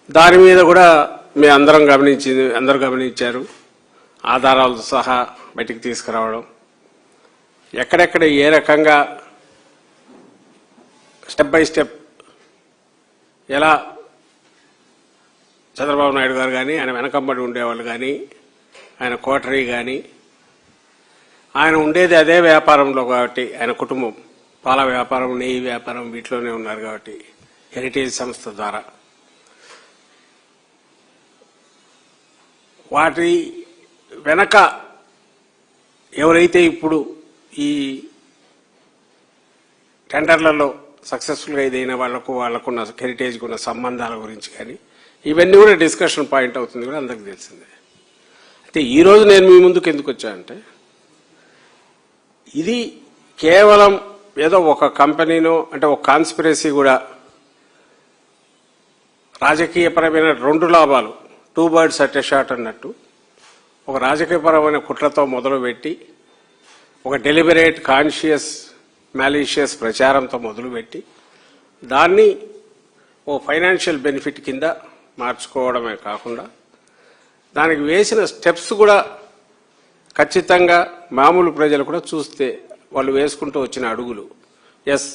దాని మీద కూడా మీ అందరూ గమనించారు. ఆధారాలతో సహా బయటికి తీసుకురావడం, ఎక్కడెక్కడ ఏ రకంగా స్టెప్ బై స్టెప్ ఎలా చంద్రబాబు నాయుడు గారు కానీ, ఆయన వెనకంబడి ఉండేవాళ్ళు కానీ, ఆయన కోటరీ కానీ, ఆయన ఉండేది అదే వ్యాపారంలో కాబట్టి, ఆయన కుటుంబం పాల వ్యాపారం, నెయ్యి వ్యాపారం వీటిలోనే ఉన్నారు కాబట్టి హెరిటేజ్ సంస్థ ద్వారా వాటి వెనక ఎవరైతే ఇప్పుడు ఈ టెండర్లలో సక్సెస్ఫుల్గా ఇదైన వాళ్ళకున్న హెరిటేజ్కి ఉన్న సంబంధాల గురించి కానీ ఇవన్నీ కూడా డిస్కషన్ పాయింట్ అవుతుంది కూడా అందరికీ తెలిసిందే. అయితే ఈరోజు నేను మీ ముందుకు ఎందుకు వచ్చానంటే, ఇది కేవలం ఏదో ఒక కంపెనీనో అంటే ఒక కాన్స్పిరసీ కూడా రాజకీయపరమైన రెండు లాభాలు, 2 birds at a shot అన్నట్టు, ఒక రాజకీయపరమైన కుట్రతో మొదలుపెట్టి ఒక డెలిబరేట్ కాన్షియస్ మ్యాలీషియస్ ప్రచారంతో మొదలుపెట్టి దాన్ని ఓ ఫైనాన్షియల్ బెనిఫిట్ కింద మార్చుకోవడమే కాకుండా దానికి వేసిన స్టెప్స్ కూడా ఖచ్చితంగా మామూలు ప్రజలు కూడా చూస్తే వాళ్ళు వేసుకుంటూ వచ్చిన అడుగులు, yes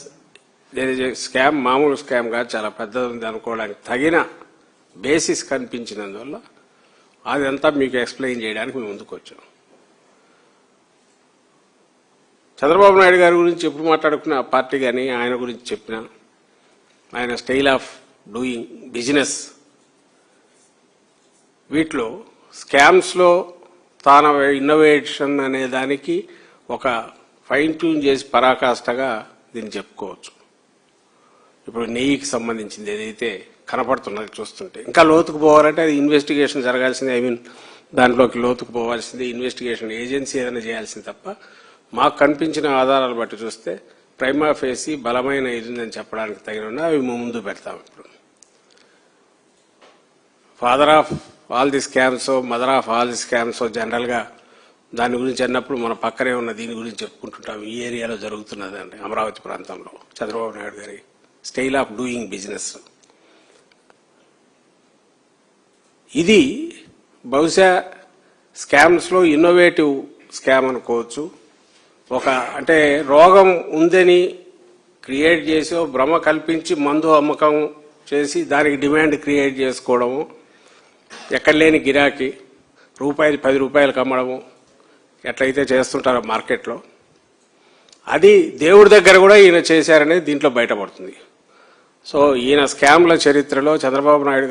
there is a scam, మామూలు స్కామ్ కాదు, చాలా పెద్దది ఉంది అనుకోవడానికి తగిన బేసిస్ కనిపించినందువల్ల అదంతా మీకు ఎక్స్ప్లెయిన్ చేయడానికి మేము ముందుకు వచ్చాం. చంద్రబాబు నాయుడు గారి గురించి ఎప్పుడు మాట్లాడుకున్న పార్టీ కానీ ఆయన గురించి చెప్పిన ఆయన స్టైల్ ఆఫ్ డూయింగ్ బిజినెస్, వీటిలో స్కామ్స్లో తాను ఇన్నోవేషన్ అనే దానికి ఒక ఫైన్ ట్యూన్ చేసి పరాకాష్ఠగా దీన్ని చెప్పుకోవచ్చు. ఇప్పుడు నెయ్యికి సంబంధించింది ఏదైతే కనపడుతున్నది చూస్తుంటే ఇంకా లోతుకు పోవాలంటే అది ఇన్వెస్టిగేషన్ జరగాల్సింది, దాంట్లోకి లోతుకు పోవాల్సింది ఇన్వెస్టిగేషన్ ఏజెన్సీ ఏదైనా చేయాల్సింది తప్ప మాకు కనిపించిన ఆధారాలు బట్టి చూస్తే ప్రైమా ఫేసి బలమైన ఇది ఉందని చెప్పడానికి తగిన అవి ముందు పెడతాం. ఇప్పుడు father of all the scams, mother of all the scams జనరల్గా దాని గురించి అన్నప్పుడు మన పక్కనే ఉన్న దీని గురించి చెప్పుకుంటుంటాం. ఈ ఏరియాలో జరుగుతున్నది అంటే అమరావతి ప్రాంతంలో చంద్రబాబు నాయుడు గారి స్టైల్ ఆఫ్ డూయింగ్ బిజినెస్ ఇది బహుశా స్కామ్స్లో ఇన్నోవేటివ్ స్కామ్ అనుకోవచ్చు. ఒక అంటే రోగం ఉందని క్రియేట్ చేసి భ్రమ కల్పించి మందు అమ్మకం చేసి దానికి డిమాండ్ క్రియేట్ చేసుకోవడము, ఎక్కడ లేని గిరాకీ రూపాయలు 10 రూపాయలకు అమ్మడము ఎట్లయితే చేస్తుంటారో మార్కెట్లో, అది దేవుడి దగ్గర కూడా ఈయన చేశారనేది దీంట్లో బయటపడుతుంది. సో ఈయన స్కామ్ల చరిత్రలో చంద్రబాబు నాయుడు